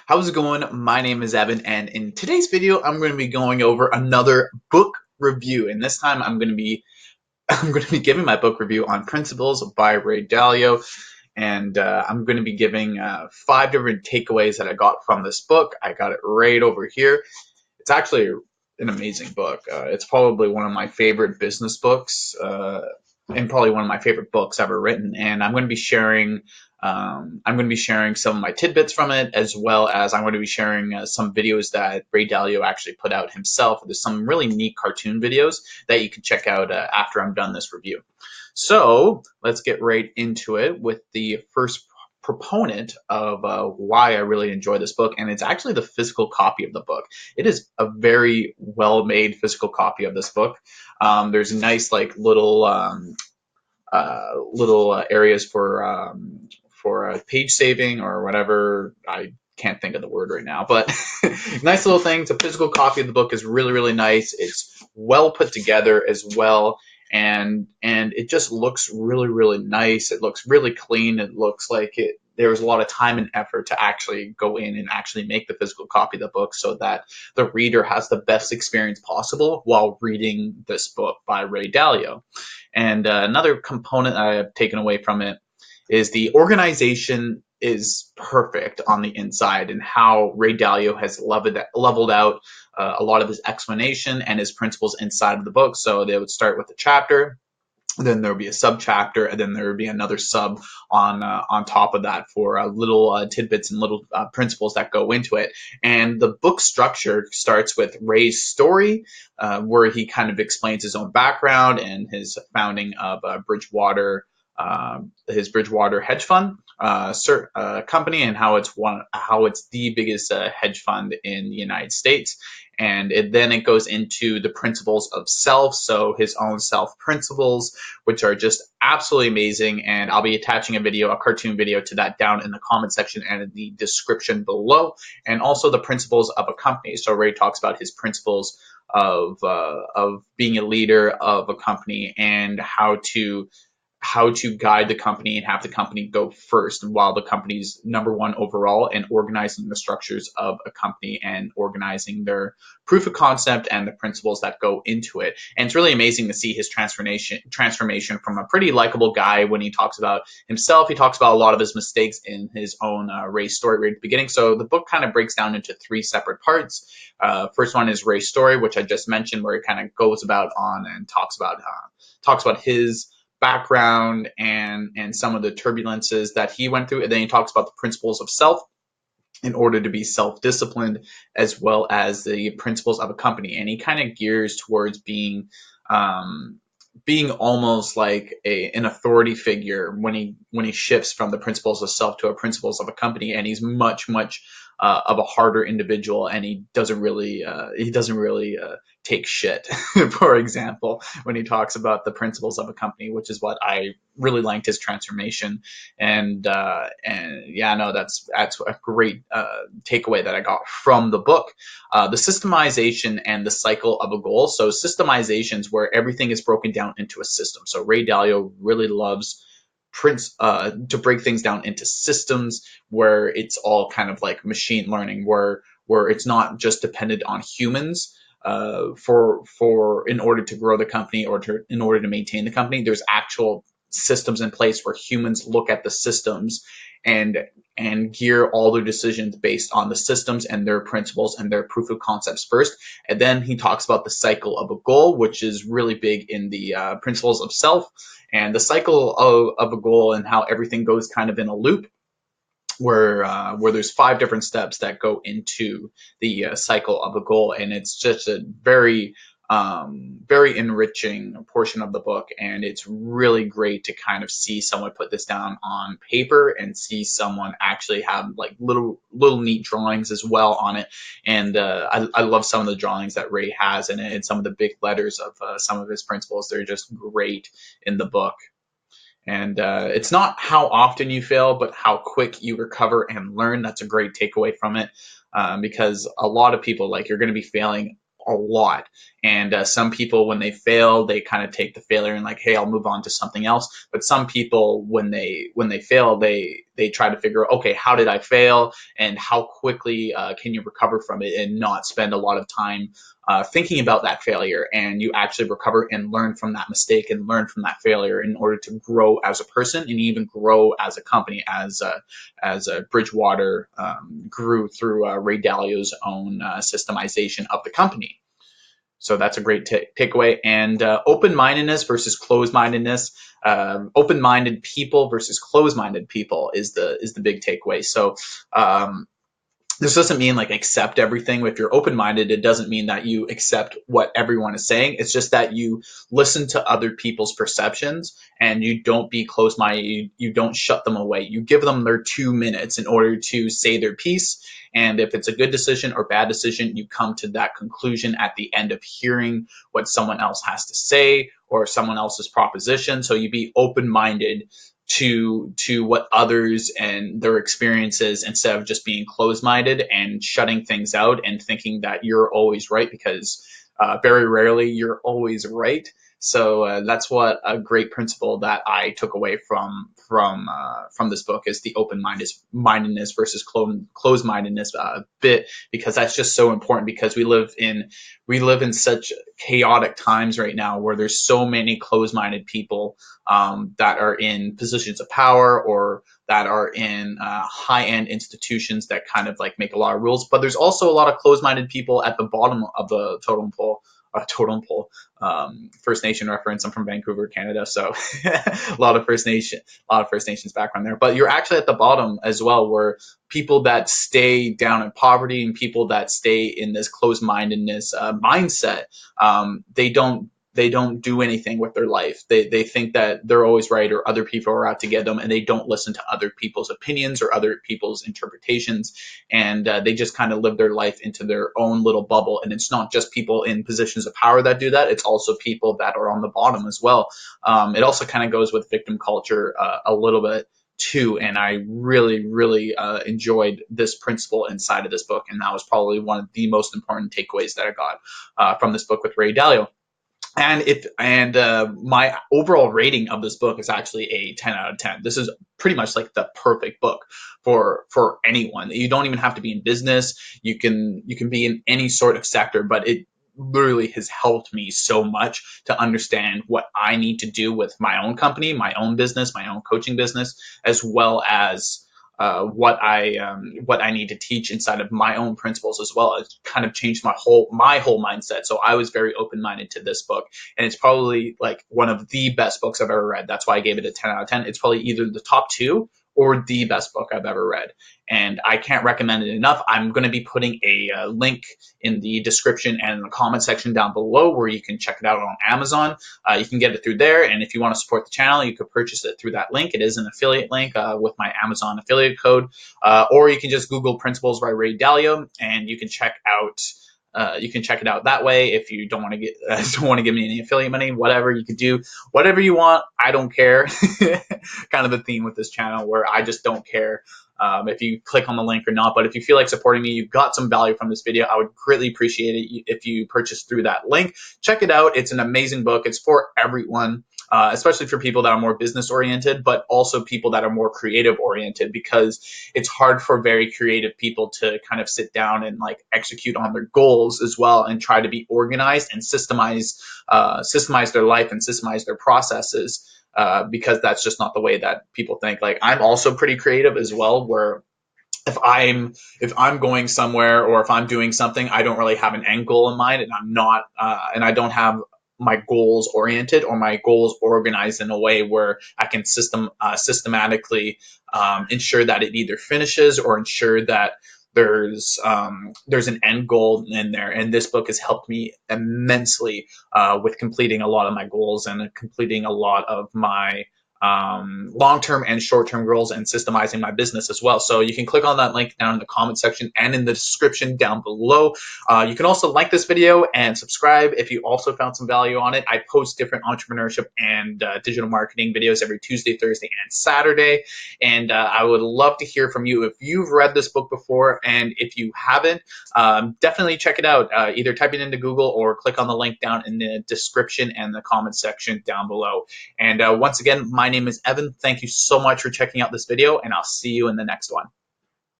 How's it going? My name is Evan, and in today's video, I'm going to be going over another book review. And this time, I'm going to be I'm going to be giving my book review on Principles by Ray Dalio, and I'm going to be giving 5 different takeaways that I got from this book. I got it right over here. It's actually an amazing book. It's probably one of my favorite business books, and probably one of my favorite books ever written. And I'm going to be sharing some of my tidbits from it, as well as I'm going to be sharing some videos that Ray Dalio actually put out himself. There's some really neat cartoon videos that you can check out after I'm done this review. So let's get right into it with the first proponent of why I really enjoy this book, and it's actually the physical copy of the book. It is a very well-made physical copy of this book. There's nice like little areas for page saving or whatever. I can't think of the word right now, but nice little things. A physical copy of the book is really, really nice. It's well put together as well, and it just looks really, really nice. It looks really clean. It looks like there was a lot of time and effort to actually go in and actually make the physical copy of the book so that the reader has the best experience possible while reading this book by Ray Dalio. And another component I have taken away from it is the organization is perfect on the inside, and how Ray Dalio has leveled out a lot of his explanation and his principles inside of the book. So they would start with a chapter, then there would be a sub chapter, and then there would be another sub on top of that for little tidbits and little principles that go into it. And the book structure starts with Ray's story, where he kind of explains his own background and his founding of Bridgewater, his Bridgewater hedge fund company, and how it's the biggest hedge fund in the United States. And then it goes into the principles of self, so his own self principles, which are just absolutely amazing. And I'll be attaching a cartoon video to that down in the comment section and in the description below. And also the principles of a company. So Ray talks about his principles of being a leader of a company, and how to guide the company and have the company go first while the company's number one overall, and organizing the structures of a company and organizing their proof of concept and the principles that go into it. And it's really amazing to see his transformation from a pretty likable guy. When he talks about himself, he talks about a lot of his mistakes in his own Ray's story right at the beginning. So the book kind of breaks down into 3 separate parts. First one is Ray's story, which I just mentioned, where he kind of goes about on and talks about his background and some of the turbulences that he went through. And then he talks about the principles of self in order to be self-disciplined, as well as the principles of a company. And he kind of gears towards being almost like an authority figure when he shifts from the principles of self to a principles of a company. And he's much of a harder individual, and he doesn't really take shit. For example, when he talks about the principles of a company, which is what I really liked his transformation. And yeah, no, that's a great takeaway that I got from the book. The systemization and the cycle of a goal. So systemizations where everything is broken down into a system. So Ray Dalio really loves to break things down into systems where it's all kind of like machine learning, where it's not just dependent on humans for in order to grow the company or in order to maintain the company. There's actual systems in place where humans look at the systems and gear all their decisions based on the systems and their principles and their proof of concepts first. And then he talks about the cycle of a goal, which is really big in the principles of self, and the cycle of a goal, and how everything goes kind of in a loop, where there's 5 different steps that go into the cycle of a goal. And it's just a very enriching portion of the book, and it's really great to kind of see someone put this down on paper and see someone actually have like little neat drawings as well on it. And I love some of the drawings that Ray has in it, and some of the big letters of some of his principles. They're just great in the book. And it's not how often you fail, but how quick you recover and learn. That's a great takeaway from it, because a lot of people, like, you're going to be failing a lot, And some people, when they fail, they kind of take the failure and like, hey, I'll move on to something else. But some people, when they fail, they try to figure out, okay, how did I fail, and how quickly can you recover from it, and not spend a lot of time thinking about that failure, and you actually recover and learn from that mistake and learn from that failure in order to grow as a person and even grow as a company, as Bridgewater grew through Ray Dalio's own systemization of the company. So that's a great takeaway. And open-mindedness versus closed-mindedness. Open-minded people versus closed-minded people is the big takeaway. So this doesn't mean like accept everything. If you're open-minded, it doesn't mean that you accept what everyone is saying. It's just that you listen to other people's perceptions and you don't be closed-minded. You don't shut them away. You give them their 2 minutes in order to say their piece. And if it's a good decision or bad decision, you come to that conclusion at the end of hearing what someone else has to say or someone else's proposition. So you be open-minded to what others and their experiences, instead of just being closed-minded and shutting things out and thinking that you're always right, because very rarely you're always right. So that's what a great principle that I took away from this book is the open-mindedness versus closed-mindedness bit, because that's just so important, because we live in such chaotic times right now where there's so many closed-minded people that are in positions of power or that are in high-end institutions that kind of like make a lot of rules. But there's also a lot of closed-minded people at the bottom of the totem pole. First Nation reference. I'm from Vancouver, Canada, so a lot of First Nations background there. But you're actually at the bottom as well, where people that stay down in poverty and people that stay in this closed-mindedness mindset, they don't do anything with their life. They think that they're always right or other people are out to get them, and they don't listen to other people's opinions or other people's interpretations, and they just kind of live their life into their own little bubble. And it's not just people in positions of power that do that; it's also people that are on the bottom as well. It also kind of goes with victim culture a little bit too, and I really, really enjoyed this principle inside of this book, and that was probably one of the most important takeaways that I got from this book with Ray Dalio. And my overall rating of this book is actually a 10 out of 10. This is pretty much like the perfect book for anyone. You don't even have to be in business. You can be in any sort of sector, but it literally has helped me so much to understand what I need to do with my own company, my own business, my own coaching business, as well as what I need to teach inside of my own principles as well. It's kind of changed my whole mindset. So I was very open minded to this book, and it's probably like one of the best books I've ever read. That's why I gave it a 10 out of 10. It's probably either the top two or the best book I've ever read, and I can't recommend it enough. I'm going to be putting a link in the description and in the comment section down below where you can check it out on Amazon. You can get it through there, and if you want to support the channel, you could purchase it through that link. It is an affiliate link with my Amazon affiliate code, or you can just Google Principles by Ray Dalio, and you can check it out that way. If you don't want to give me any affiliate money, whatever, you could do whatever you want. I don't care. Kind of the theme with this channel, where I just don't care if you click on the link or not. But if you feel like supporting me, you got some value from this video, I would greatly appreciate it if you purchase through that link. Check it out. It's an amazing book. It's for everyone. Especially for people that are more business oriented, but also people that are more creative oriented, because it's hard for very creative people to kind of sit down and like execute on their goals as well, and try to be organized and systemize their life and systemize their processes, because that's just not the way that people think. Like, I'm also pretty creative as well, where if I'm going somewhere or if I'm doing something, I don't really have an end goal in mind, and I don't have my goals oriented or my goals organized in a way where I can systematically ensure that it either finishes or ensure that there's an end goal in there. And this book has helped me immensely with completing a lot of my goals and completing a lot of my long-term and short-term goals and systemizing my business as well. So you can click on that link down in the comment section and in the description down below. You can also like this video and subscribe if you also found some value on it. I post different entrepreneurship and digital marketing videos every Tuesday, Thursday, and Saturday. And I would love to hear from you if you've read this book before, and if you haven't, definitely check it out. Either type it into Google or click on the link down in the description and the comment section down below. And once again, my name is Evan. Thank you so much for checking out this video, and I'll see you in the next one.